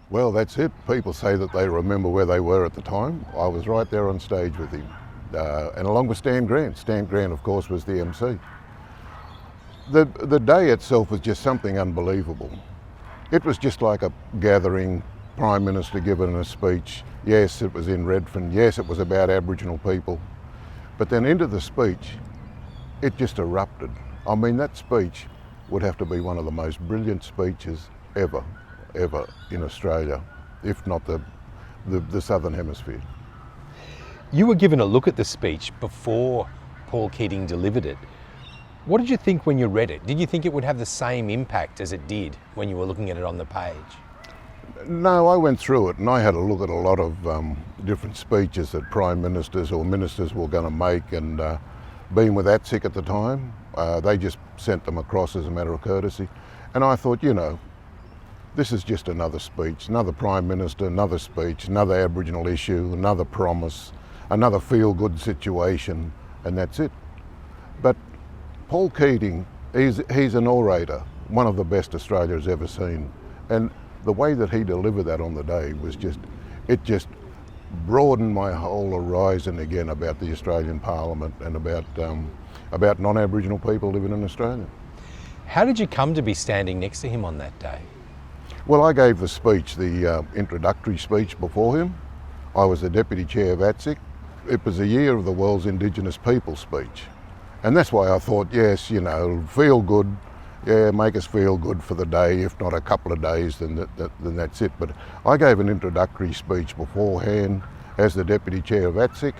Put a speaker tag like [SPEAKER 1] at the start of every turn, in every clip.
[SPEAKER 1] Well, that's it. People say that they remember where they were at the time. I was right there on stage with him, and along with Stan Grant. Stan Grant, of course, was the MC. The day itself was just something unbelievable. It was just like a gathering, Prime Minister giving a speech. Yes, it was in Redfern. Yes, it was about Aboriginal people. But then into the speech, it just erupted. I mean, that speech would have to be one of the most brilliant speeches ever in Australia, if not the Southern Hemisphere.
[SPEAKER 2] You were given a look at the speech before Paul Keating delivered it. What did you think when you read it? Did you think it would have the same impact as it did when you were looking at it on the page?
[SPEAKER 1] No, I went through it and I had a look at a lot of different speeches that Prime Ministers or Ministers were going to make, and being with ATSIC at the time, they just sent them across as a matter of courtesy. And I thought, you know, this is just another speech, another Prime Minister, another speech, another Aboriginal issue, another promise, another feel-good situation, and that's it. But Paul Keating, he's an orator, one of the best Australia has ever seen. And the way that he delivered that on the day was it just broadened my whole horizon again about the Australian Parliament and about non-Aboriginal people living in Australia.
[SPEAKER 2] How did you come to be standing next to him on that day?
[SPEAKER 1] Well, I gave the speech, the introductory speech before him. I was the Deputy Chair of ATSIC. It was the year of the World's Indigenous People speech. And that's why I thought, yes, you know, feel good, yeah, make us feel good for the day, if not a couple of days, then that's it. But I gave an introductory speech beforehand as the Deputy Chair of ATSIC,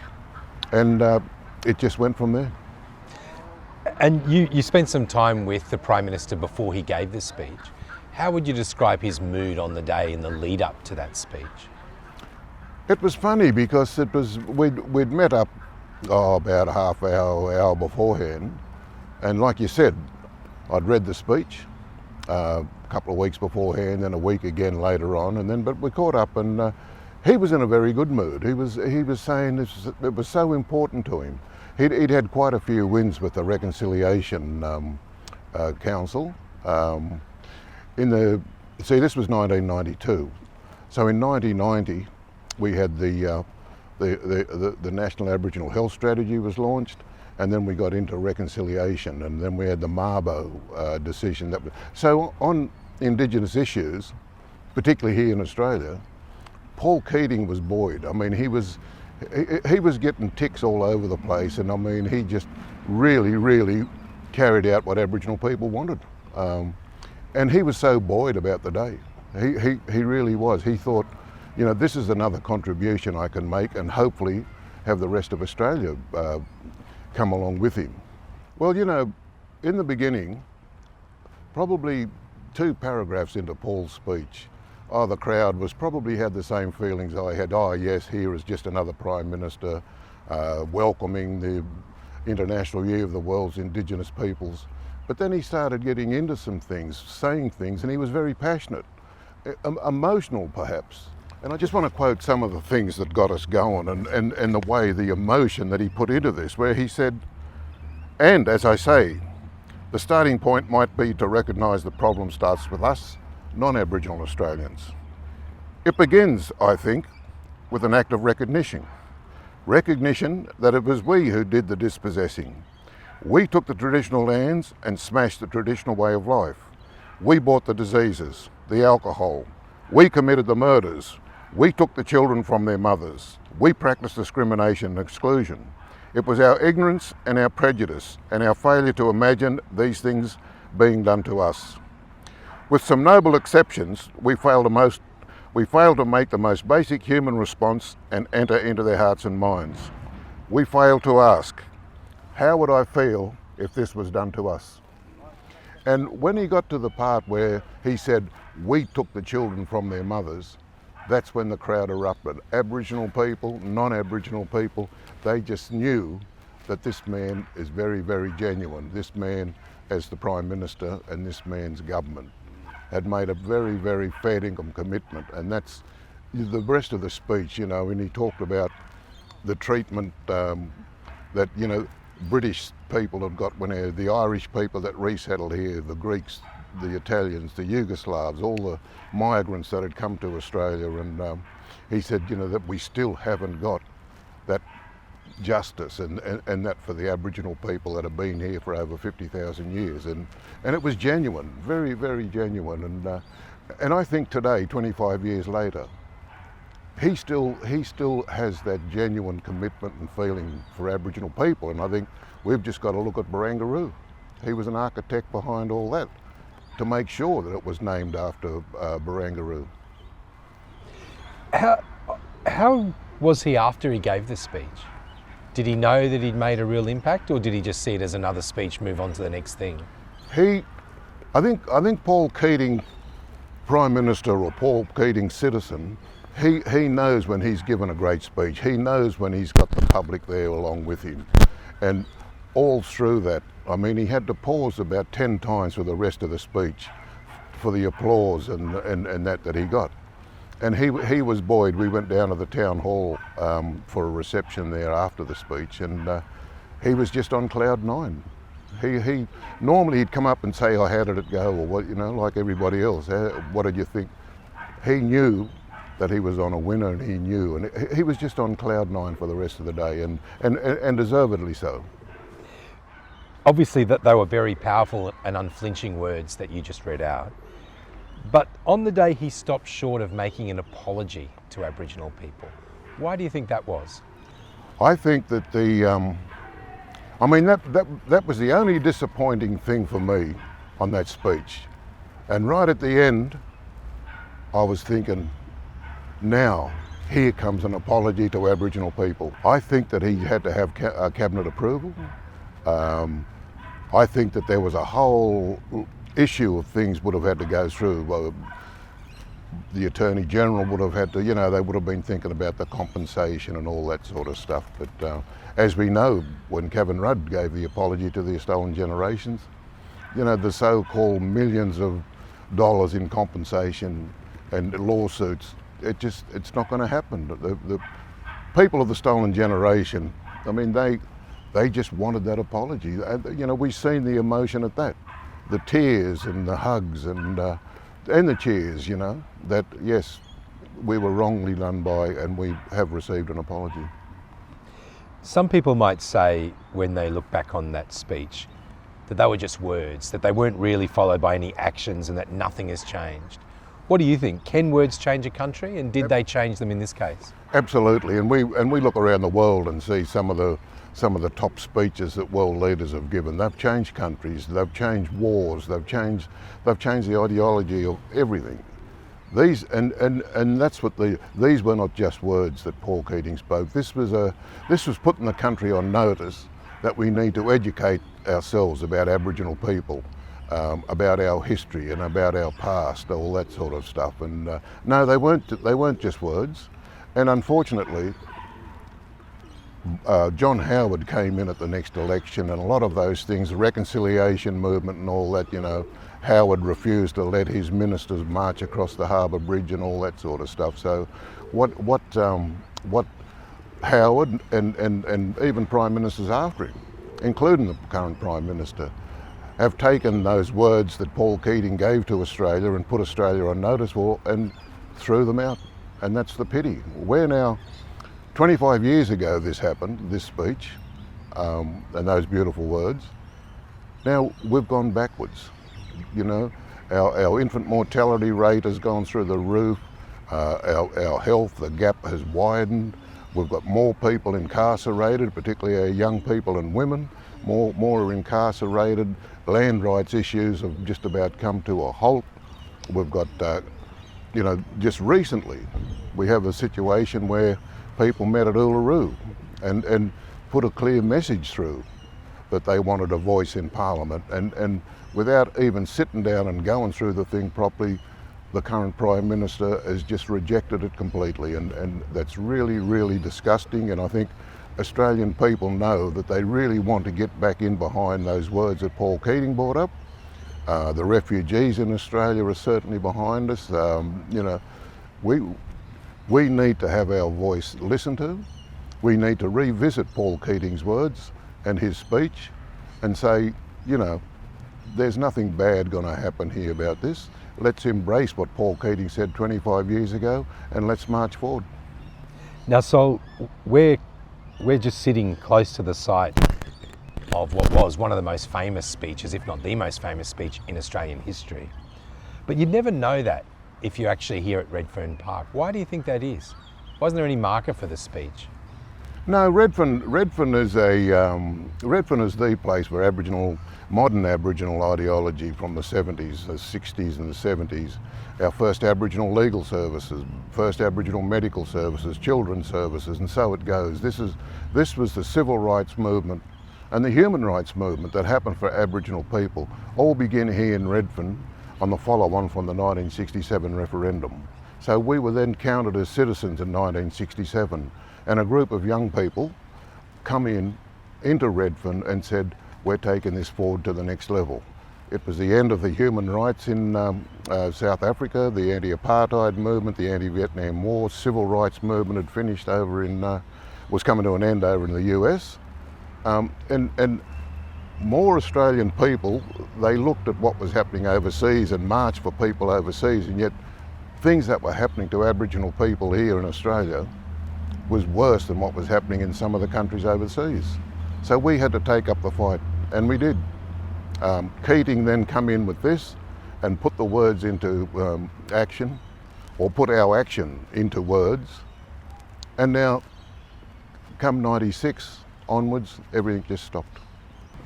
[SPEAKER 1] and it just went from there.
[SPEAKER 2] And you spent some time with the Prime Minister before he gave the speech. How would you describe his mood on the day in the lead up to that speech?
[SPEAKER 1] It was funny because we'd met up about a half hour beforehand, and like you said, I'd read the speech a couple of weeks beforehand, then a week again later on, but we caught up, and he was in a very good mood. He was saying it was so important to him. He'd had quite a few wins with the Reconciliation Council. This was 1992. So in 1990, we had the National Aboriginal Health Strategy was launched, and then we got into reconciliation, and then we had the Mabo decision. So on Indigenous issues, particularly here in Australia, Paul Keating was buoyed. I mean, he was getting ticks all over the place, and I mean, he just really carried out what Aboriginal people wanted. And he was so buoyed about the day. He really was. He thought, you know, this is another contribution I can make, and hopefully have the rest of Australia come along with him. Well, you know, in the beginning, probably 2 paragraphs into Paul's speech, the crowd probably had the same feelings I had. Oh yes, here is just another Prime Minister welcoming the International Year of the World's Indigenous Peoples. But then he started getting into some things, saying things, and he was very passionate, emotional perhaps. And I just want to quote some of the things that got us going, and the way, the emotion that he put into this, where he said, and as I say, the starting point might be to recognise the problem starts with us, non-Aboriginal Australians. It begins, I think, with an act of recognition. Recognition that it was we who did the dispossessing. We took the traditional lands and smashed the traditional way of life. We bought the diseases, the alcohol. We committed the murders. We took the children from their mothers. We practiced discrimination and exclusion. It was our ignorance and our prejudice and our failure to imagine these things being done to us. With some noble exceptions, we failed to make the most basic human response and enter into their hearts and minds. We failed to ask, how would I feel if this was done to us? And when he got to the part where he said, we took the children from their mothers, that's when the crowd erupted. Aboriginal people, non-Aboriginal people, they just knew that this man is very genuine. This man, as the Prime Minister, and this man's government had made a very fair income commitment. And that's the rest of the speech, you know, when he talked about the treatment that, you know, British people had got when the Irish people that resettled here, the Greeks, the Italians, the Yugoslavs, all the migrants that had come to Australia, and he said, you know, that we still haven't got that justice and that for the Aboriginal people that have been here for over 50,000 years, and it was genuine, very, very genuine, and I think today, 25 years later, he still has that genuine commitment and feeling for Aboriginal people, and I think we've just got to look at Barangaroo. He was an architect behind all that to make sure that it was named after Barangaroo.
[SPEAKER 2] How was he after he gave the speech? Did he know that he'd made a real impact, or did he just see it as another speech, move on to the next thing?
[SPEAKER 1] I think Paul Keating, Prime Minister, or Paul Keating, citizen, he knows when he's given a great speech. He knows when he's got the public there along with him. And all through that, I mean, he had to pause about 10 times for the rest of the speech for the applause and that he got. And he was buoyed. We went down to the town hall for a reception there after the speech, and he was just on cloud nine. He normally he'd come up and say, "Oh, how did it go?" or what, you know, like everybody else. What did you think? He knew that he was on a winner, and he knew, and he was just on cloud nine for the rest of the day, and deservedly so.
[SPEAKER 2] Obviously, that they were very powerful and unflinching words that you just read out. But on the day he stopped short of making an apology to Aboriginal people, why do you think that was?
[SPEAKER 1] I think that I mean, that was the only disappointing thing for me on that speech. And right at the end, I was thinking, now, here comes an apology to Aboriginal people. I think that he had to have cabinet approval. I think that there was a whole issue of things would have had to go through. The Attorney General would have had to, you know, they would have been thinking about the compensation and all that sort of stuff. But as we know, when Kevin Rudd gave the apology to the Stolen Generations, you know, the so-called millions of dollars in compensation and lawsuits, it's not going to happen. The people of the Stolen Generation, I mean, they just wanted that apology. You know, we've seen the emotion at that. The tears and the hugs and the cheers, you know, that yes, we were wrongly done by, and we have received an apology.
[SPEAKER 2] Some people might say, when they look back on that speech, that they were just words, that they weren't really followed by any actions, and that nothing has changed. What do you think? Can words change a country, and did they change them in this case?
[SPEAKER 1] Absolutely, and we look around the world and see some of the top speeches that world leaders have given. They've changed countries, they've changed wars, they've changed the ideology of everything. These and that's what these were not just words that Paul Keating spoke. This was putting the country on notice that we need to educate ourselves about Aboriginal people, about our history and about our past, all that sort of stuff. And no, they weren't just words. And unfortunately, John Howard came in at the next election, and a lot of those things, the reconciliation movement and all that, you know, Howard refused to let his ministers march across the Harbour Bridge and all that sort of stuff. So what Howard and even Prime Ministers after him, including the current Prime Minister, have taken those words that Paul Keating gave to Australia and put Australia on notice for and threw them out. And that's the pity. We're now, 25 years ago this happened, this speech, and those beautiful words. Now we've gone backwards. You know, our infant mortality rate has gone through the roof. Our health, the gap has widened. We've got more people incarcerated, particularly our young people and women. More are incarcerated. Land rights issues have just about come to a halt. We've got, you know, just recently we have a situation where people met at Uluru and put a clear message through that they wanted a voice in Parliament, and without even sitting down and going through the thing properly, the current Prime Minister has just rejected it completely, and that's really, really disgusting. And I think Australian people know that they really want to get back in behind those words that Paul Keating brought up. The refugees in Australia are certainly behind us. You know, we need to have our voice listened to. We need to revisit Paul Keating's words and his speech and say, you know, there's nothing bad going to happen here about this. Let's embrace what Paul Keating said 25 years ago, and let's march forward.
[SPEAKER 2] Now, Sol, we're just sitting close to the site of what was one of the most famous speeches, if not the most famous speech in Australian history. But you'd never know that if you're actually here at Redfern Park. Why do you think that is? Wasn't there any marker for the speech?
[SPEAKER 1] No, Redfern is the place where modern Aboriginal ideology from the 70s, the 60s and the 70s, our first Aboriginal legal services, first Aboriginal medical services, children's services, and so it goes. This was the civil rights movement and the human rights movement that happened for Aboriginal people, all begin here in Redfern on the follow-on from the 1967 referendum. So we were then counted as citizens in 1967, and a group of young people come into Redfern and said, we're taking this forward to the next level. It was the end of the human rights in South Africa, the anti-apartheid movement, the anti-Vietnam War, civil rights movement had finished was coming to an end over in the US. And more Australian people, they looked at what was happening overseas and marched for people overseas, and yet things that were happening to Aboriginal people here in Australia was worse than what was happening in some of the countries overseas. So we had to take up the fight, and we did. Keating then come in with this and put the words into action, or put our action into words, and now come 96 onwards, everything just stopped.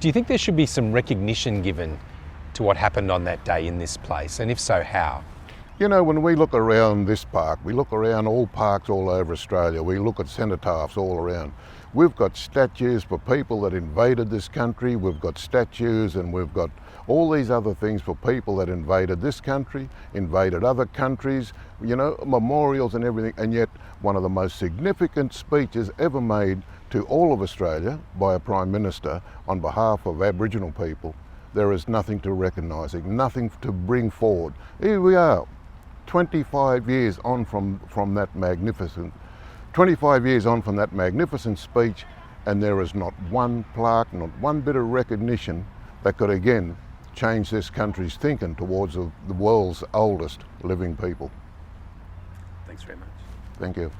[SPEAKER 2] Do you think there should be some recognition given to what happened on that day in this place, and if so, how?
[SPEAKER 1] You know, when we look around this park, we look around all parks all over Australia, we look at cenotaphs all around. We've got statues for people that invaded this country, we've got statues and we've got all these other things for people that invaded this country, invaded other countries, you know, memorials and everything, and yet one of the most significant speeches ever made to all of Australia by a Prime Minister on behalf of Aboriginal people, there is nothing to recognising, nothing to bring forward. Here we are, 25 years on from that magnificent 25 years on from that magnificent speech, and there is not one plaque, not one bit of recognition that could again change this country's thinking towards the world's oldest living people.
[SPEAKER 2] Thanks very much.
[SPEAKER 1] Thank you.